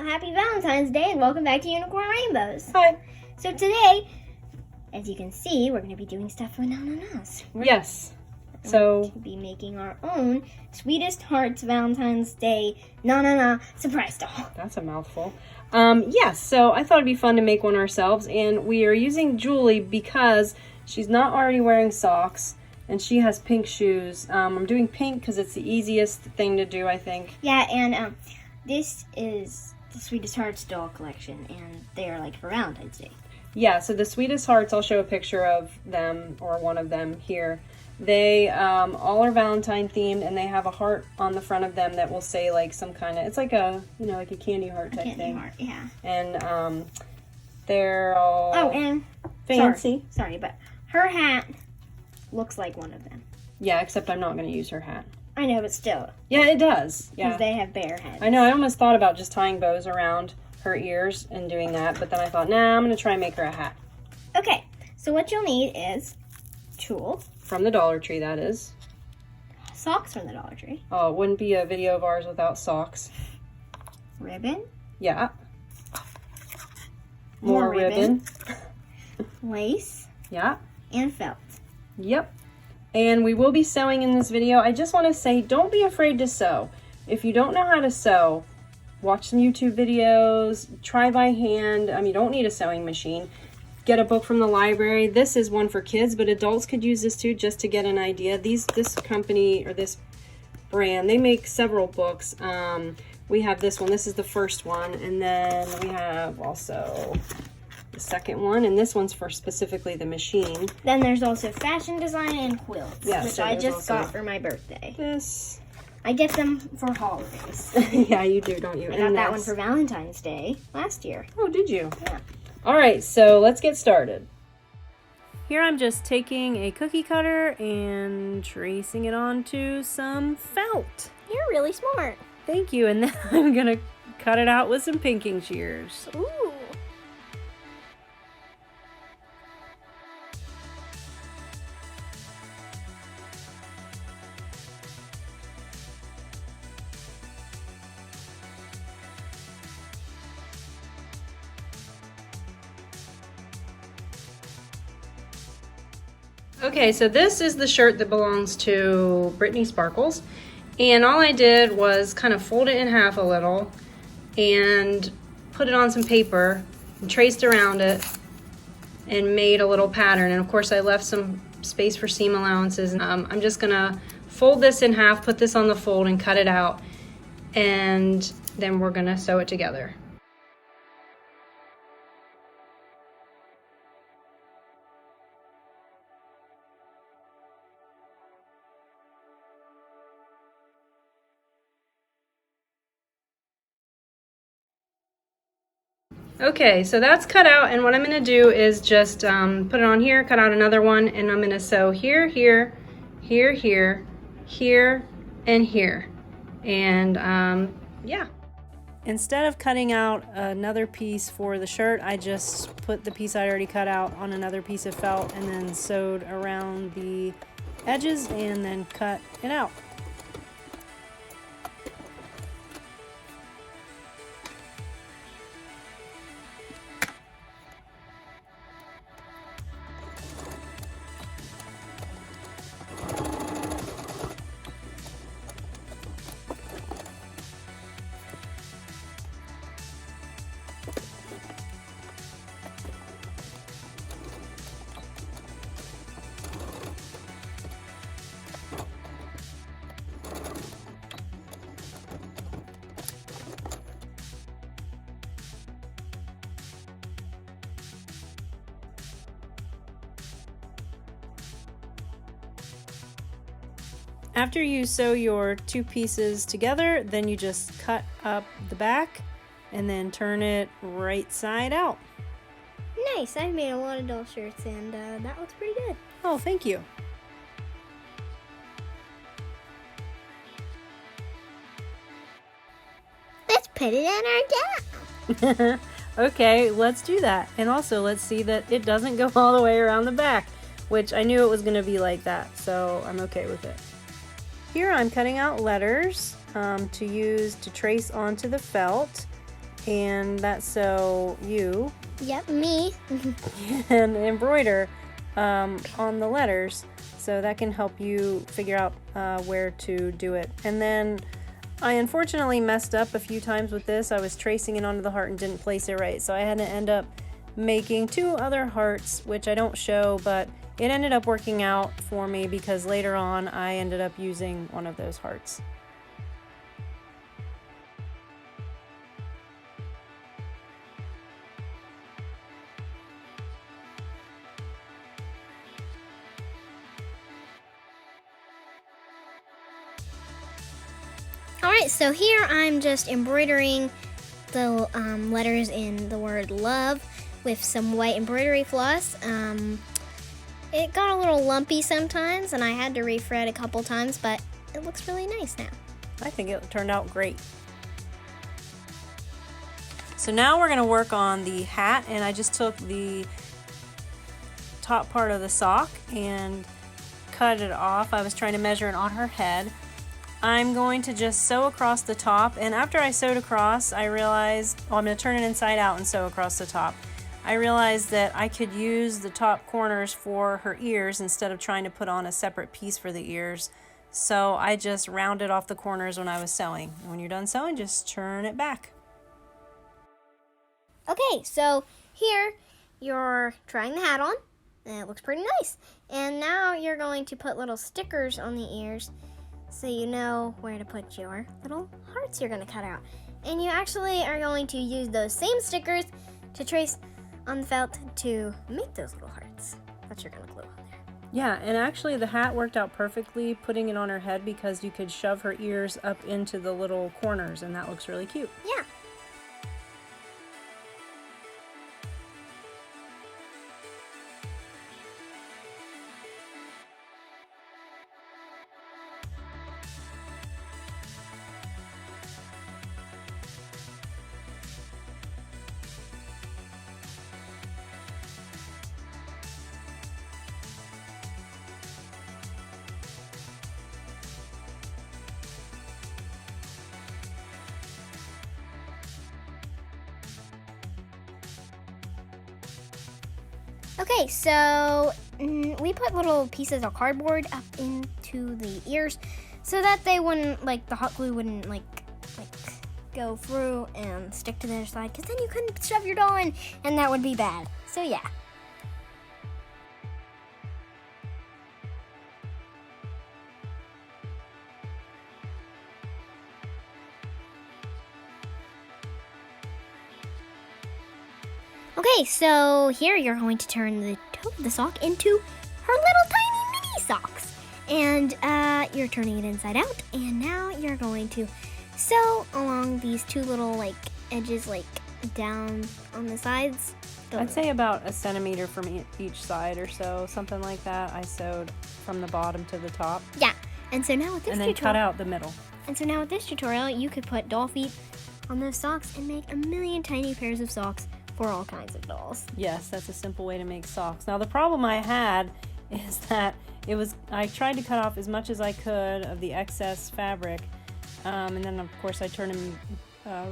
Happy Valentine's Day and welcome back to Unicorn Rainbows. Hi. So today, as you can see, we're going to be doing stuff with na-na-nas. Yes. We're going to be making our own Sweetest Hearts Valentine's Day na-na-na surprise doll. That's a mouthful. Yes, so I thought it'd be fun to make one ourselves, and we are using Julie because she's not already wearing socks, and she has pink shoes. I'm doing pink because it's the easiest thing to do, I think. Yeah, and this is the Sweetest Hearts doll collection, and they are like for Valentine's Day. Yeah, so the Sweetest Hearts, I'll show a picture of them, or one of them here. They all are Valentine themed, and they have a heart on the front of them that will say like some kind of, it's like a, like a candy heart type thing. Heart, yeah. And they're all and fancy. Sorry, but her hat looks like one of them. Yeah, except I'm not going to use her hat. I know, but still. Yeah, it does. Yeah. Because they have bare heads. I know, I almost thought about just tying bows around her ears and doing that, but then I thought, nah, I'm going to try and make her a hat. Okay, so what you'll need is tulle. From the Dollar Tree, that is. Socks from the Dollar Tree. Oh, it wouldn't be a video of ours without socks. Ribbon. Yeah. More ribbon. Lace. Yeah. And felt. Yep. And we will be sewing in this video. I just want to say, don't be afraid to sew. If you don't know how to sew, watch some YouTube videos, try by hand. You don't need a sewing machine. Get a book from the library. This is one for kids, but adults could use this too, just to get an idea. This company, or this brand, they make several books. We have this one. This is the first one. And then we have also the second one, and this one's for specifically the machine. Then there's also fashion design and quilts, which so I just got for my birthday. This. I get them for holidays. Yeah, you do, don't you? I got that one for Valentine's Day last year. Oh, did you? Yeah. All right, so let's get started. Here I'm just taking a cookie cutter and tracing it onto some felt. You're really smart. Thank you, and then I'm gonna cut it out with some pinking shears. Ooh. Okay, so this is the shirt that belongs to Brittany Sparkles, and all I did was kind of fold it in half a little and put it on some paper and traced around it and made a little pattern. And of course I left some space for seam allowances. I'm just gonna fold this in half, put this on the fold and cut it out, and then we're gonna sew it together. Okay, so that's cut out, and what I'm going to do is just put it on here, cut out another one, and I'm going to sew here, here, here, here, here, and here. And yeah. Instead of cutting out another piece for the shirt, I just put the piece I already cut out on another piece of felt and then sewed around the edges and then cut it out. After you sew your two pieces together, then you just cut up the back and then turn it right side out. Nice. I've made a lot of doll shirts and that looks pretty good. Oh, thank you. Let's put it on our deck. Okay, let's do that. And also let's see that it doesn't go all the way around the back, which I knew it was going to be like that, so I'm okay with it. Here I'm cutting out letters to use to trace onto the felt, and that's so you Yep, me. can embroider on the letters, so that can help you figure out where to do it. And then I unfortunately messed up a few times with this. I was tracing it onto the heart and didn't place it right, so I had to end up making 2 other hearts, which I don't show, but it ended up working out for me because later on I ended up using one of those hearts. Alright, so here I'm just embroidering the letters in the word love with some white embroidery floss. It got a little lumpy sometimes, and I had to refret a couple times, but it looks really nice now. I think it turned out great. So now we're going to work on the hat, and I just took the top part of the sock and cut it off. I was trying to measure it on her head. I'm going to just sew across the top, and after I sewed across, I realized, I'm going to turn it inside out and sew across the top. I realized that I could use the top corners for her ears instead of trying to put on a separate piece for the ears. So I just rounded off the corners when I was sewing. And when you're done sewing, just turn it back. Okay, so here you're trying the hat on, and it looks pretty nice. And now you're going to put little stickers on the ears so you know where to put your little hearts you're going to cut out. And you actually are going to use those same stickers to trace on the felt to make those little hearts that you're going to glue on there. Yeah, and actually the hat worked out perfectly putting it on her head because you could shove her ears up into the little corners, and that looks really cute. Yeah. Okay, so we put little pieces of cardboard up into the ears so that they wouldn't, like, the hot glue wouldn't, like go through and stick to the other side, because then you couldn't shove your doll in, and that would be bad. So, yeah. Okay, so here you're going to turn the toe of the sock into her little tiny mini socks. And you're turning it inside out, and now you're going to sew along these 2 little, like, edges, like, down on the sides. I'd say about a centimeter from each side or so, something like that. I sewed from the bottom to the top. Yeah, and so now with this and then cut out the middle. And so now with this tutorial, you could put doll feet on those socks and make a million tiny pairs of socks for all kinds of dolls. Yes, that's a simple way to make socks. Now the problem I had is that I tried to cut off as much as I could of the excess fabric, and then of course I turned them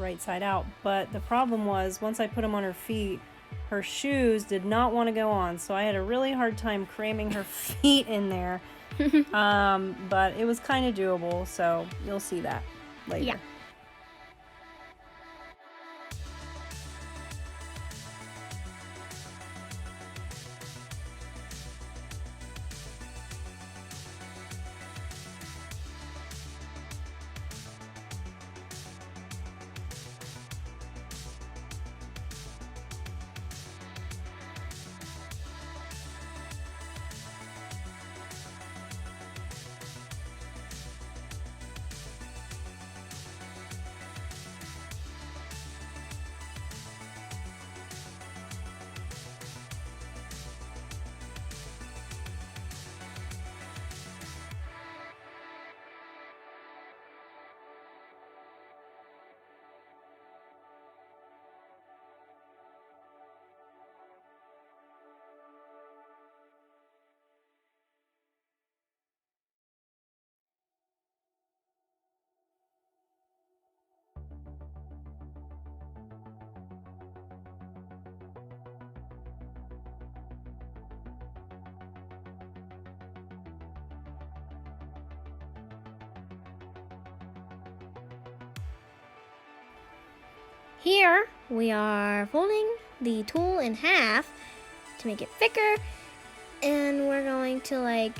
right side out. But the problem was, once I put them on her feet, her shoes did not want to go on, so I had a really hard time cramming her feet in there. But it was kind of doable, so you'll see that later. Yeah. Here we are folding the tulle in half to make it thicker, and we're going to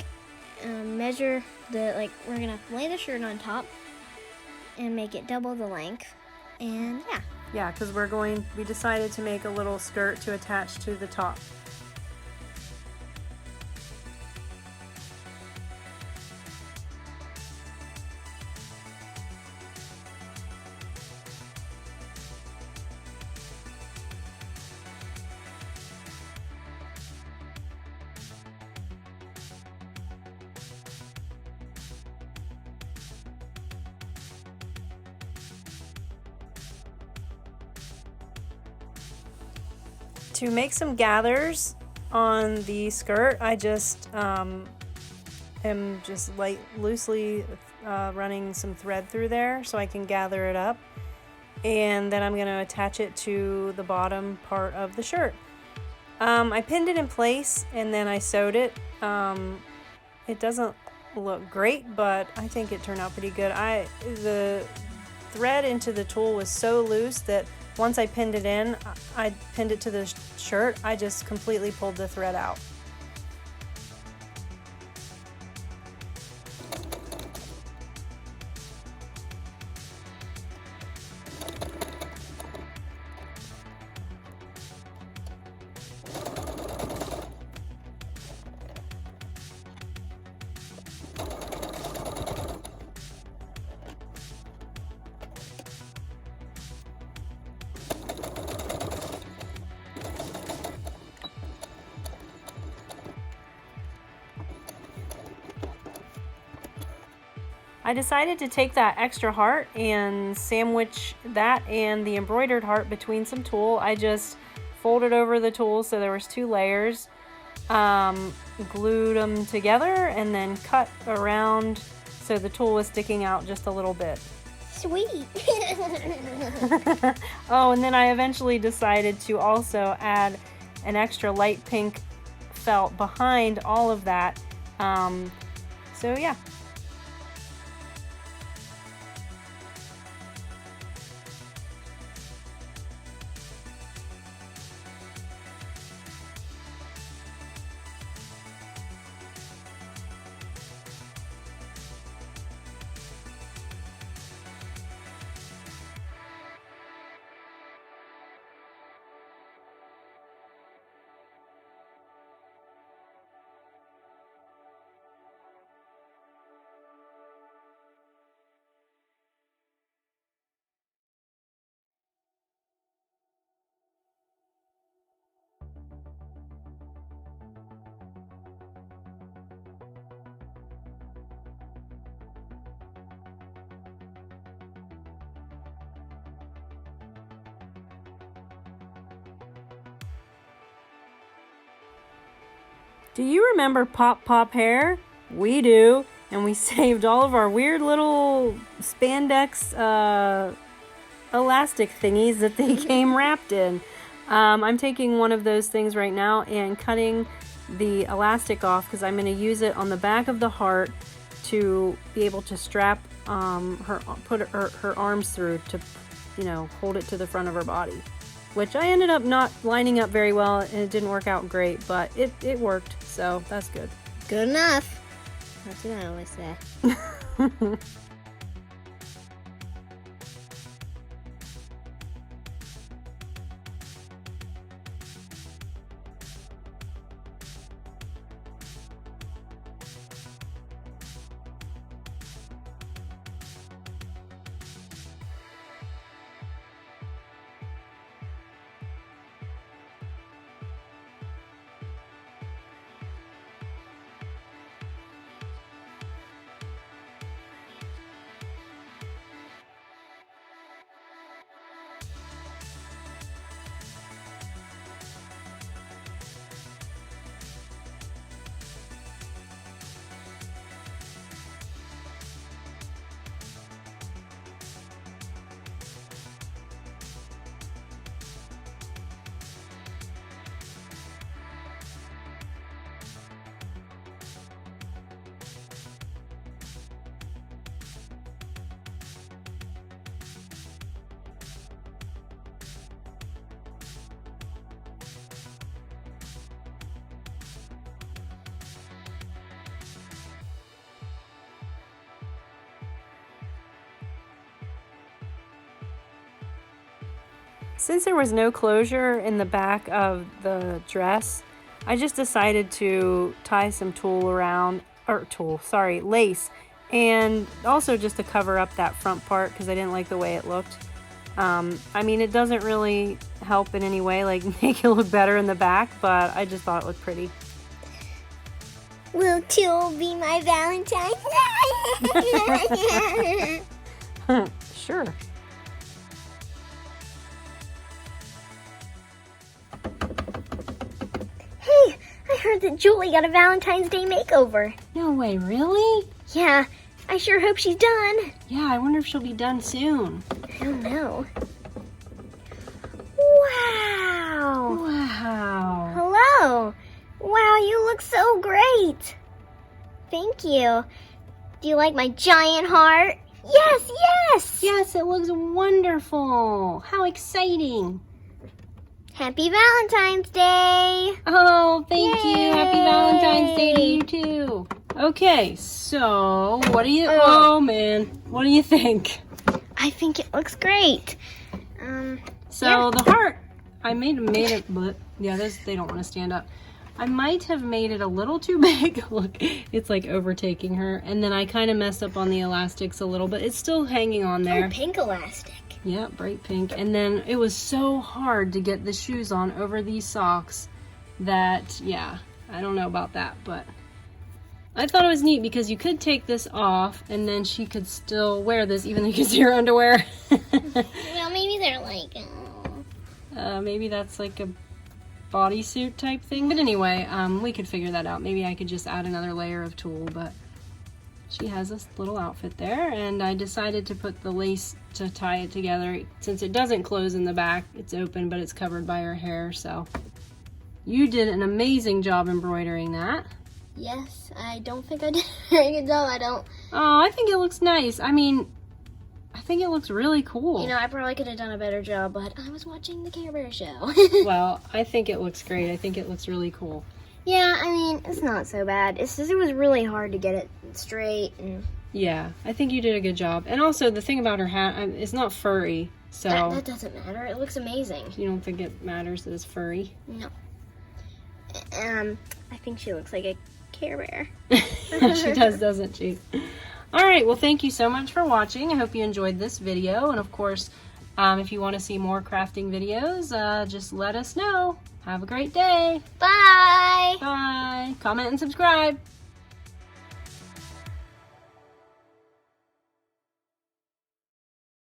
measure we're gonna lay the shirt on top and make it double the length, and yeah. Yeah, because we decided to make a little skirt to attach to the top. To make some gathers on the skirt, I just am just loosely running some thread through there so I can gather it up, and then I'm going to attach it to the bottom part of the shirt. I pinned it in place and then I sewed it. It doesn't look great, but I think it turned out pretty good. The thread into the tulle was so loose that once I pinned it in, I pinned it to the shirt, I just completely pulled the thread out. I decided to take that extra heart and sandwich that and the embroidered heart between some tulle. I just folded over the tulle so there was 2 layers, glued them together, and then cut around so the tulle was sticking out just a little bit. Sweet. Oh, and then I eventually decided to also add an extra light pink felt behind all of that. So yeah. Do you remember Pop Pop hair? We do, and we saved all of our weird little spandex elastic thingies that they came wrapped in. I'm taking one of those things right now and cutting the elastic off because I'm going to use it on the back of the heart to be able to strap her arms through to, hold it to the front of her body. Which I ended up not lining up very well, and it didn't work out great, but it worked, so that's good. Good enough. That's what I always say. Since there was no closure in the back of the dress, I just decided to tie some lace, and also just to cover up that front part because I didn't like the way it looked. I mean, it doesn't really help in any way, like make it look better in the back, but I just thought it looked pretty. Will tulle be my Valentine? Sure. Hey, I heard that Julie got a Valentine's Day makeover. No way, really? Yeah, I sure hope she's done. Yeah, I wonder if she'll be done soon. I don't know. Wow. Wow. Hello. Wow, you look so great. Thank you. Do you like my giant heart? Yes, yes. Yes, it looks wonderful. How exciting. Happy Valentine's Day. Oh, thank you. Happy Yay. Valentine's Day to you too. Okay, so what do you, oh man, what do you think? I think it looks great. So the heart, I made it, but yeah, they don't want to stand up. I might have made it a little too big. Look, it's like overtaking her. And then I kind of messed up on the elastics a little, but it's still hanging on there. Oh, pink elastic. Yeah, bright pink. And then it was so hard to get the shoes on over these socks that, yeah, I don't know about that, but I thought it was neat because you could take this off and then she could still wear this even though you can see her underwear. Well, maybe they're like, maybe that's like a bodysuit type thing. But anyway, we could figure that out. Maybe I could just add another layer of tulle, but she has this little outfit there, and I decided to put the lace to tie it together. Since it doesn't close in the back, it's open, but it's covered by her hair, so. You did an amazing job embroidering that. yes, I don't think I did a very good job. I don't. Oh, I think it looks nice. I mean, I think it looks really cool. You know, I probably could have done a better job, but I was watching the Care Bear show. Well, I think it looks great. I think it looks really cool. Yeah, I mean, it's not so bad. It's just it was really hard to get it straight. And Yeah, I think you did a good job. And also, the thing about her hat, it's not furry, so that doesn't matter. It looks amazing. you don't think it matters that it's furry? No. I think she looks like a Care Bear. She does, doesn't she? All right, well, thank you so much for watching. I hope you enjoyed this video. And of course, if you want to see more crafting videos, just let us know. Have a great day. Bye. Bye. Comment and subscribe.